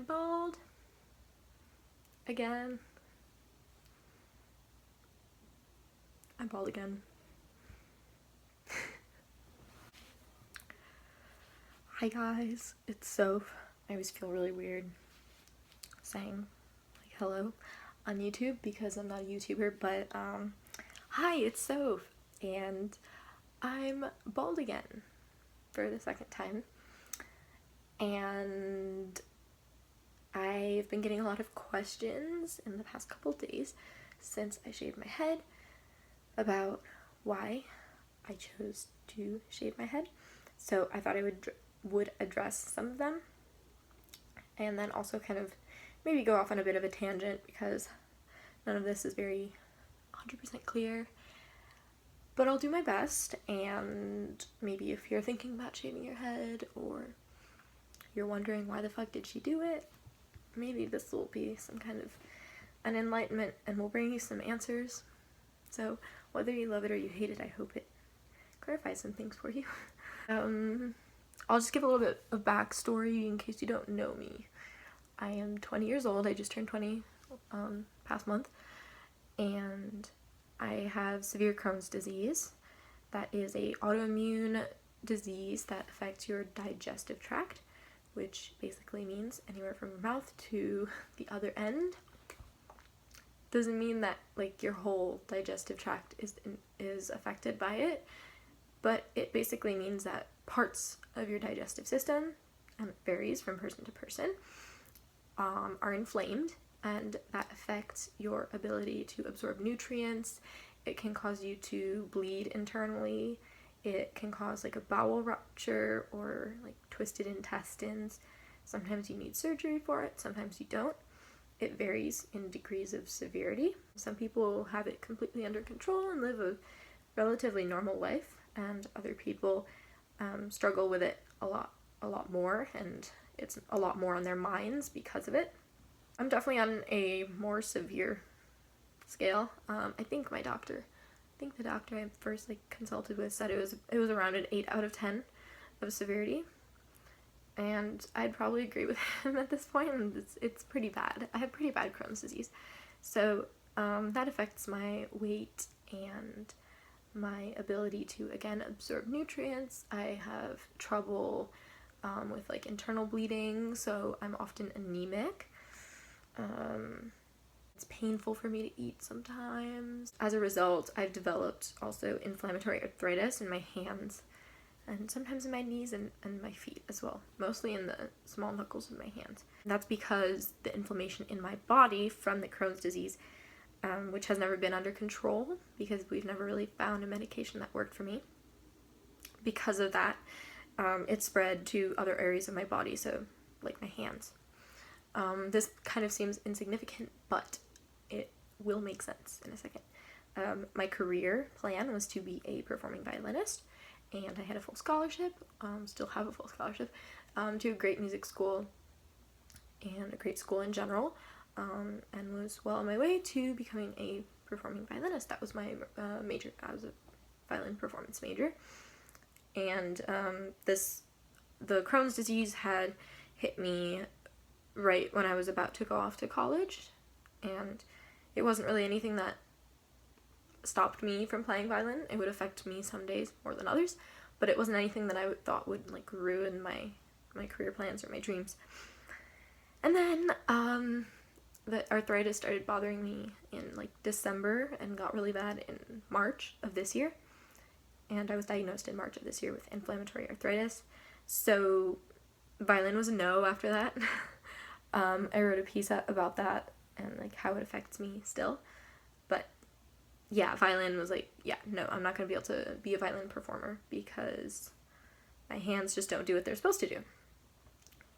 I'm bald. Again. I'm bald again. Hi guys, it's Soph. I always feel really weird saying like hello on YouTube because I'm not a YouTuber, but hi, it's Soph, and I'm bald again for the second time, and I've been getting a lot of questions in the past couple days since I shaved my head about why I chose to shave my head. So I thought I would address some of them, and then also kind of maybe go off on a bit of a tangent because none of this is very 100% clear, but I'll do my best. And maybe if you're thinking about shaving your head, or you're wondering why the fuck did she do it, maybe this will be some kind of an enlightenment and will bring you some answers. So whether you love it or you hate it, I hope it clarifies some things for you. I'll just give a little bit of backstory in case you don't know me. I am 20 years old. I just turned 20 past month, and I have severe Crohn's disease. That is a autoimmune disease that affects your digestive tract, which basically means anywhere from your mouth to the other end. Doesn't mean that like your whole digestive tract is affected by it, but it basically means that parts of your digestive system, and it varies from person to person, are inflamed, and that affects your ability to absorb nutrients. It can cause you to bleed internally. It can cause like a bowel rupture or like twisted intestines. Sometimes you need surgery for it, sometimes you don't. It varies in degrees of severity. Some people have it completely under control and live a relatively normal life, and other people struggle with it a lot more, and it's a lot more on their minds because of it. I'm definitely on a more severe scale. I think the doctor I first like consulted with said it was around an 8 out of 10 of severity, and I'd probably agree with him at this point. And it's pretty bad. I have pretty bad Crohn's disease, so that affects my weight and my ability to, again, absorb nutrients. I have trouble with like internal bleeding, so I'm often anemic. It's painful for me to eat sometimes. As a result, I've developed also inflammatory arthritis in my hands, and sometimes in my knees and my feet as well, mostly in the small knuckles of my hands. And that's because the inflammation in my body from the Crohn's disease, which has never been under control because we've never really found a medication that worked for me. Because of that, it spread to other areas of my body, so like my hands. This kind of seems insignificant, but it will make sense in a second. My career plan was to be a performing violinist, and I had a full scholarship, still have a full scholarship, to a great music school and a great school in general. And was well on my way to becoming a performing violinist. That was my major. I was a violin performance major, and the Crohn's disease had hit me right when I was about to go off to college, and it wasn't really anything that stopped me from playing violin. It would affect me some days more than others, but it wasn't anything that I thought would like ruin my career plans or my dreams. And then the arthritis started bothering me in like December and got really bad in March of this year. And I was diagnosed in March of this year with inflammatory arthritis. So violin was a no after that. I wrote a piece about that and like how it affects me still. But yeah, violin was like, yeah, no, I'm not going to be able to be a violin performer because my hands just don't do what they're supposed to do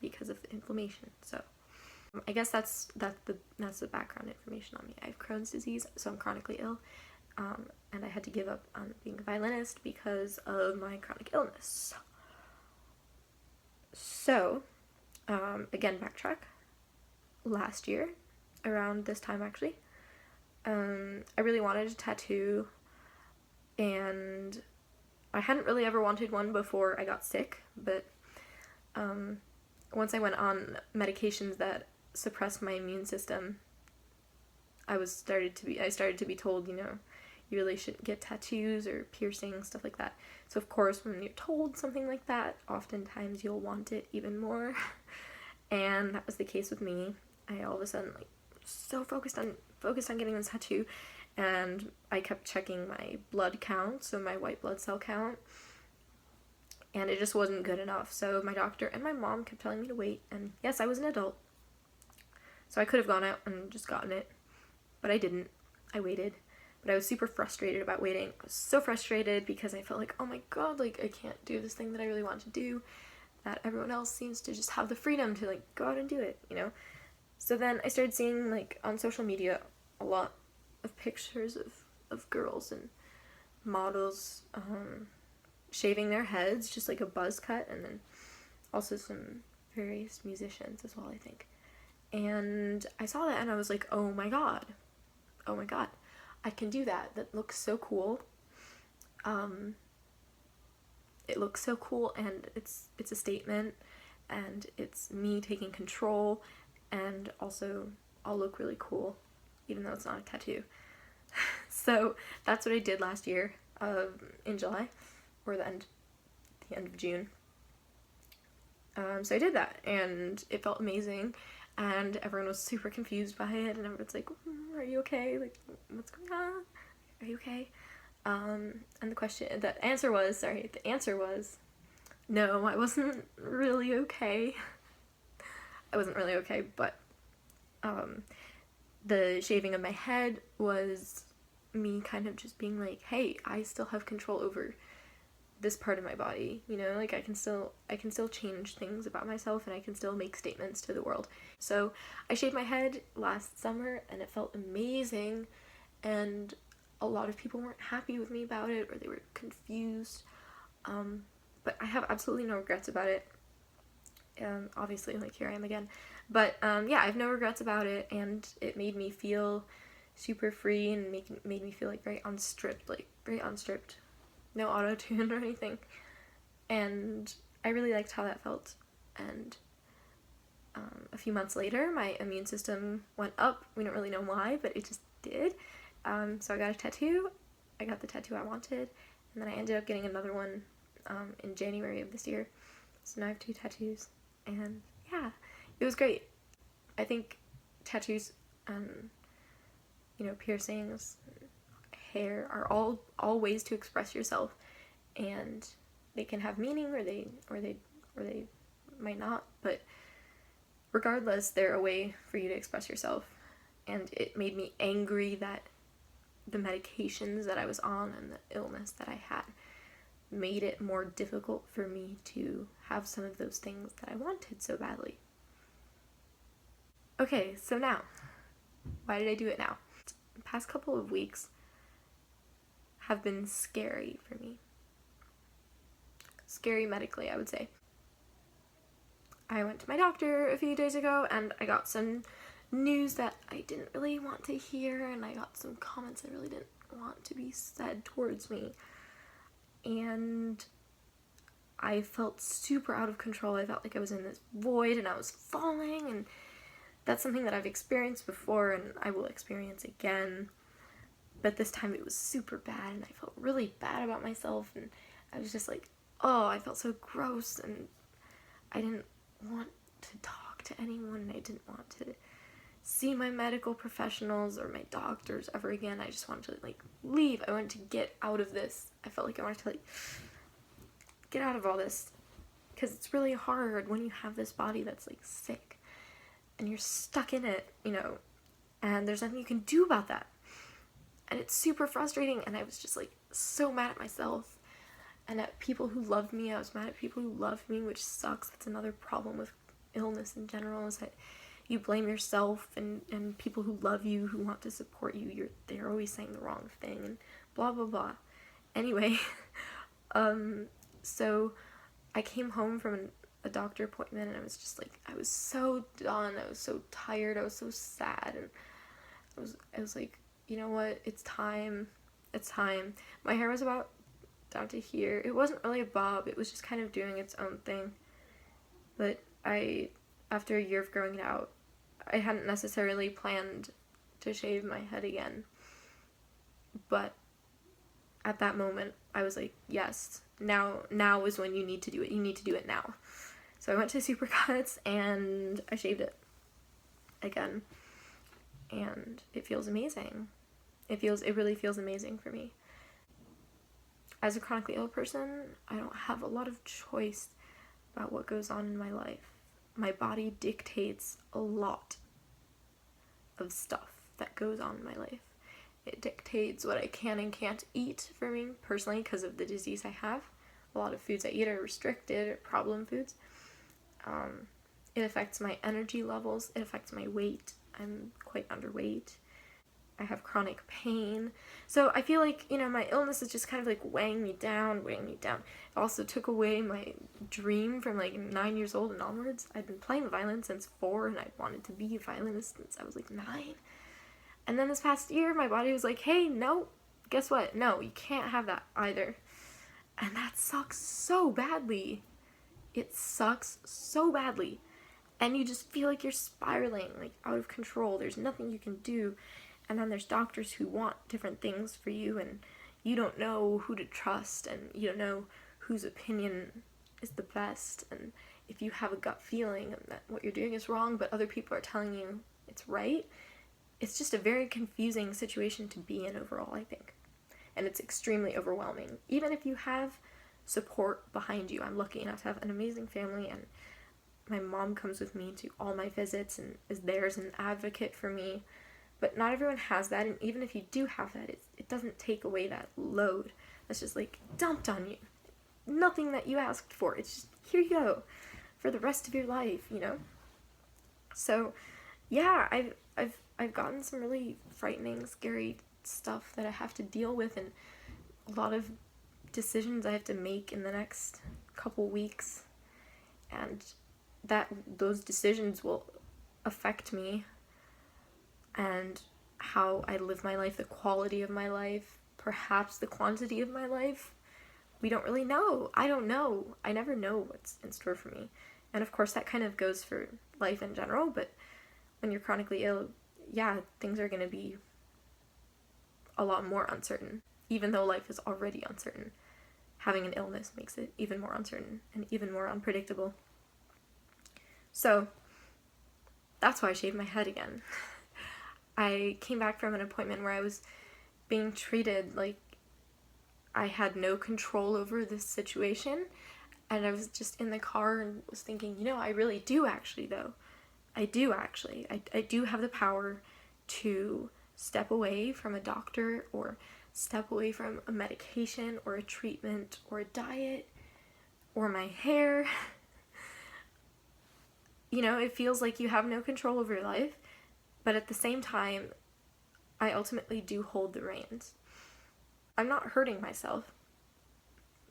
because of the inflammation. So I guess that's the background information on me. I have Crohn's disease, so I'm chronically ill, and I had to give up on being a violinist because of my chronic illness. So, again, backtrack. Last year, around this time actually, I really wanted a tattoo, and I hadn't really ever wanted one before I got sick, but once I went on medications that suppressed my immune system, I started to be told, you really shouldn't get tattoos or piercings, stuff like that. So of course, when you're told something like that, oftentimes you'll want it even more. And that was the case with me. I all of a sudden so focused on getting this tattoo, and I kept checking my blood count, so my white blood cell count, and it just wasn't good enough. So my doctor and my mom kept telling me to wait, and yes, I was an adult, so I could have gone out and just gotten it, but I didn't. I waited, but I was super frustrated about waiting. I was so frustrated because I felt like, oh my god, I can't do this thing that I really want to do, that everyone else seems to just have the freedom to go out and do it, So then I started seeing on social media a lot of pictures of girls and models shaving their heads, just a buzz cut, and then also some various musicians as well, I think. And I saw that and I was like, oh my god, I can do that. That looks so cool. It looks so cool, and it's a statement, and it's me taking control, and also I'll look really cool, even though it's not a tattoo. So that's what I did last year, in July, or the end of June. So I did that, and it felt amazing, and everyone was super confused by it, and everyone's like, are you okay? What's going on? Are you okay? And the answer was, no, I wasn't really okay. I wasn't really okay, but, the shaving of my head was me kind of just being like, hey, I still have control over this part of my body, I can still change things about myself, and I can still make statements to the world. So I shaved my head last summer, and it felt amazing, and a lot of people weren't happy with me about it, or they were confused, but I have absolutely no regrets about it. Obviously, here I am again, but yeah, I have no regrets about it, and it made me feel super free, and made me feel very unstripped, no auto-tune or anything, and I really liked how that felt. And a few months later, my immune system went up. We don't really know why, but it just did. So I got a tattoo. I got the tattoo I wanted, and then I ended up getting another one in January of this year. So now I have 2 tattoos, and yeah, it was great. I think tattoos, piercings, hair are all ways to express yourself, and they can have meaning, or they might not, but regardless, they're a way for you to express yourself. And it made me angry that the medications that I was on and the illness that I had made it more difficult for me to have some of those things that I wanted so badly. Okay, so now, why did I do it now? The past couple of weeks have been scary for me. Scary medically, I would say. I went to my doctor a few days ago, and I got some news that I didn't really want to hear, and I got some comments I really didn't want to be said towards me. And I felt super out of control. I felt like I was in this void, and I was falling, and that's something that I've experienced before, and I will experience again. But this time it was super bad, and I felt really bad about myself, and I was just like, oh, I felt so gross, and I didn't want to talk to anyone, and I didn't want to see my medical professionals or my doctors ever again. I just wanted to leave. I wanted to get out of this. I felt like I wanted to get out of all this, because it's really hard when you have this body that's sick, and you're stuck in it, and there's nothing you can do about that. And it's super frustrating, and I was just so mad at myself and at people who loved me. I was mad at people who loved me, which sucks. That's another problem with illness in general, is that you blame yourself, and people who love you, who want to support you, they're always saying the wrong thing, and blah blah blah. Anyway, so I came home from a doctor appointment, and I was just I was so done. I was so tired. I was so sad, and I was like, you know what, it's time. My hair was about down to here. It wasn't really a bob, it was just kind of doing its own thing, but After a year of growing it out, I hadn't necessarily planned to shave my head again, but at that moment I was like, yes, now is when you need to do it. You need to do it now. So I went to Supercuts and I shaved it again, and it feels amazing. It really feels amazing for me. As a chronically ill person, I don't have a lot of choice about what goes on in my life. My body dictates a lot of stuff that goes on in my life. It dictates what I can and can't eat for me personally because of the disease I have. A lot of foods I eat are restricted or problem foods. It affects my energy levels. It affects my weight. I'm quite underweight. I have chronic pain. So I feel like, my illness is just kind of like weighing me down. It also took away my dream from like 9 years old and onwards. I'd been playing the violin since 4, and I wanted to be a violinist since I was like 9. And then this past year, my body was like, hey, no, guess what? No, you can't have that either. And that sucks so badly. It sucks so badly. And you just feel like you're spiraling, like out of control. There's nothing you can do. And then there's doctors who want different things for you, and you don't know who to trust, and you don't know whose opinion is the best. And if you have a gut feeling that what you're doing is wrong, but other people are telling you it's right, it's just a very confusing situation to be in overall, I think. And it's extremely overwhelming. Even if you have support behind you. I'm lucky enough to have an amazing family, and my mom comes with me to all my visits and is there as an advocate for me. But not everyone has that, and even if you do have that, it doesn't take away that load that's just like dumped on you. Nothing that you asked for. It's just, here you go for the rest of your life, So yeah, I've gotten some really frightening, scary stuff that I have to deal with, and a lot of decisions I have to make in the next couple weeks, and those decisions will affect me and how I live my life, the quality of my life, perhaps the quantity of my life. We don't really know. I don't know. I never know what's in store for me. And of course that kind of goes for life in general, but when you're chronically ill, yeah, things are going to be a lot more uncertain. Even though life is already uncertain, having an illness makes it even more uncertain and even more unpredictable. So that's why I shaved my head again. I came back from an appointment where I was being treated like I had no control over this situation, and I was just in the car and was thinking, I really do actually, though. I do actually. I do have the power to step away from a doctor, or step away from a medication, or a treatment, or a diet, or my hair. It feels like you have no control over your life, but at the same time, I ultimately do hold the reins. I'm not hurting myself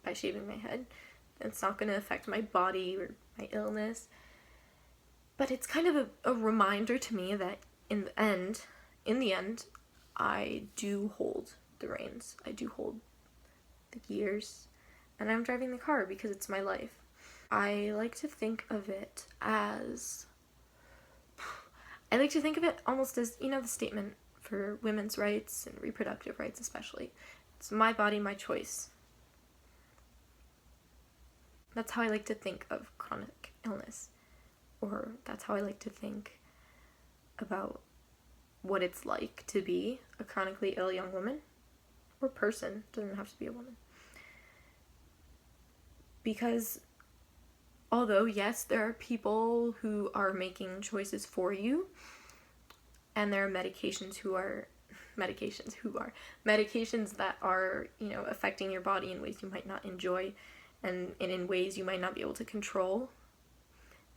by shaving my head. It's not going to affect my body or my illness. But it's kind of a reminder to me that in the end, I do hold the reins. I do hold the gears. And I'm driving the car because it's my life. I like to think of it almost as, the statement for women's rights and reproductive rights especially. It's my body, my choice. That's how I like to think of chronic illness. Or that's how I like to think about what it's like to be a chronically ill young woman. Or person. Doesn't have to be a woman. Because although, yes, there are people who are making choices for you, and there are medications that are, affecting your body in ways you might not enjoy, and in ways you might not be able to control.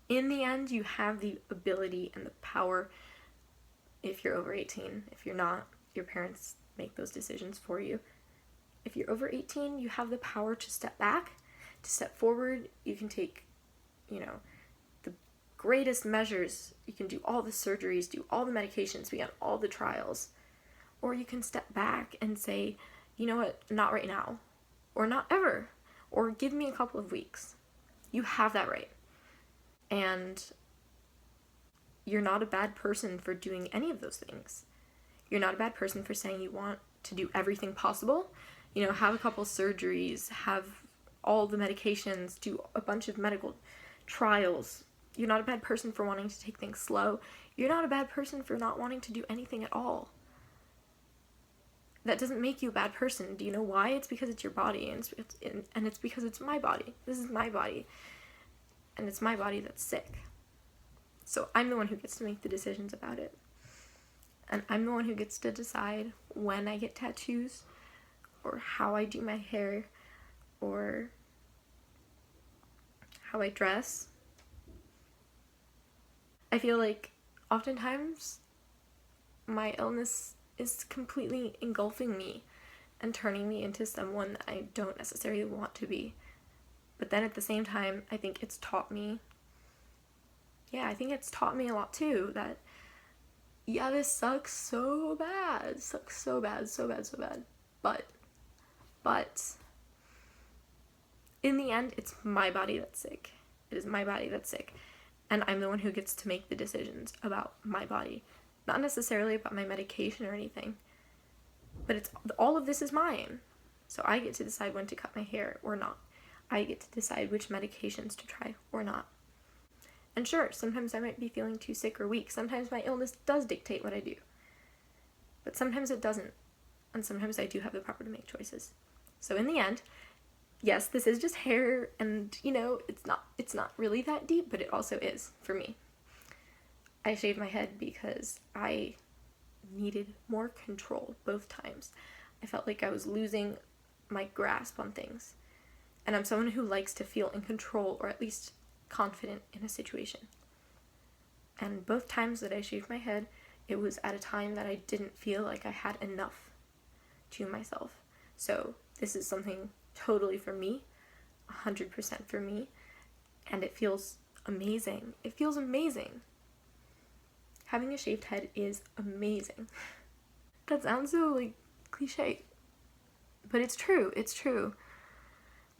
In the end, you have the ability and the power, if you're over 18. If you're not, your parents make those decisions for you. If you're over 18, you have the power to step back, to step forward. You can take, the greatest measures. You can do all the surgeries, do all the medications, be on all the trials. Or you can step back and say, you know what, not right now. Or not ever. Or give me a couple of weeks. You have that right. And you're not a bad person for doing any of those things. You're not a bad person for saying you want to do everything possible. You know, have a couple surgeries, have all the medications, do a bunch of medical trials. You're not a bad person for wanting to take things slow. You're not a bad person for not wanting to do anything at all. That doesn't make you a bad person. Do you know why? It's because it's your body, and it's because it's my body. This is my body, and it's my body that's sick. So I'm the one who gets to make the decisions about it. And I'm the one who gets to decide when I get tattoos, or how I do my hair, or how I dress. I feel like oftentimes my illness is completely engulfing me and turning me into someone that I don't necessarily want to be. But then at the same time, I think it's taught me a lot too, that yeah, this sucks so bad. Sucks so bad, so bad, so bad. But in the end, it's my body that's sick. It is my body that's sick. And I'm the one who gets to make the decisions about my body. Not necessarily about my medication or anything. But it's all of this is mine. So I get to decide when to cut my hair or not. I get to decide which medications to try or not. And sure, sometimes I might be feeling too sick or weak. Sometimes my illness does dictate what I do. But sometimes it doesn't. And sometimes I do have the power to make choices. So in the end, yes, this is just hair, and you know, it's not really that deep, but it also is for me. I shaved my head because I needed more control both times. I felt like I was losing my grasp on things. And I'm someone who likes to feel in control, or at least confident in a situation. And both times that I shaved my head, it was at a time that I didn't feel like I had enough to myself. So this is something totally for me, 100% for me, and it feels amazing. It feels amazing. Having a shaved head is amazing. That sounds so like cliche, but it's true. It's true.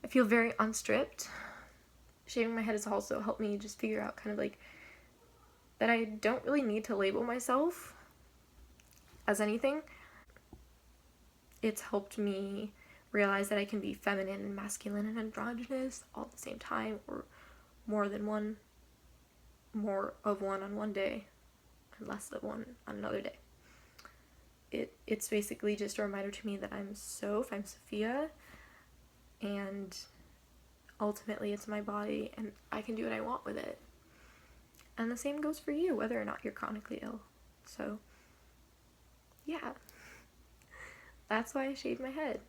I feel very unstripped. Shaving my head has also helped me just figure out kind of like that I don't really need to label myself as anything. It's helped me realize that I can be feminine and masculine and androgynous all at the same time, or more of one on one day and less of one on another day. It's basically just a reminder to me that I'm Sophia, and ultimately it's my body and I can do what I want with it. And the same goes for you, whether or not you're chronically ill. So yeah, that's why I shaved my head.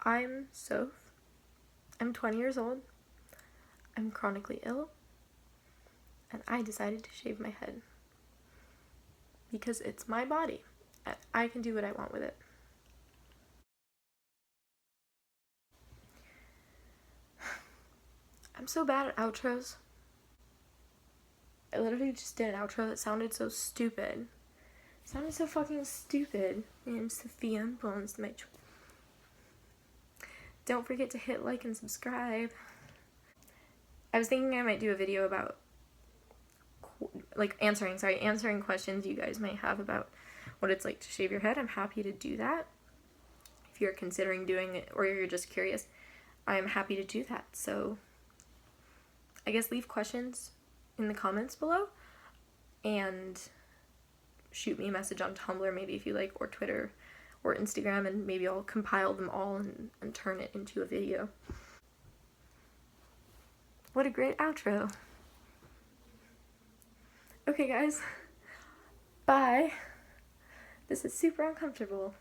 I'm Soph. I'm 20 years old. I'm chronically ill. And I decided to shave my head. Because it's my body. And I can do what I want with it. I'm so bad at outros. I literally just did an outro that sounded so stupid. It sounded so fucking stupid. My name's Sophia Bones. Don't forget to hit like and subscribe. I was thinking I might do a video about answering questions you guys might have about what it's like to shave your head. I'm happy to do that. If you're considering doing it or you're just curious, I am happy to do that. So I guess leave questions in the comments below and shoot me a message on Tumblr maybe if you like, or Twitter or Instagram, and maybe I'll compile them all and turn it into a video. What a great outro. Okay guys, bye. This is super uncomfortable.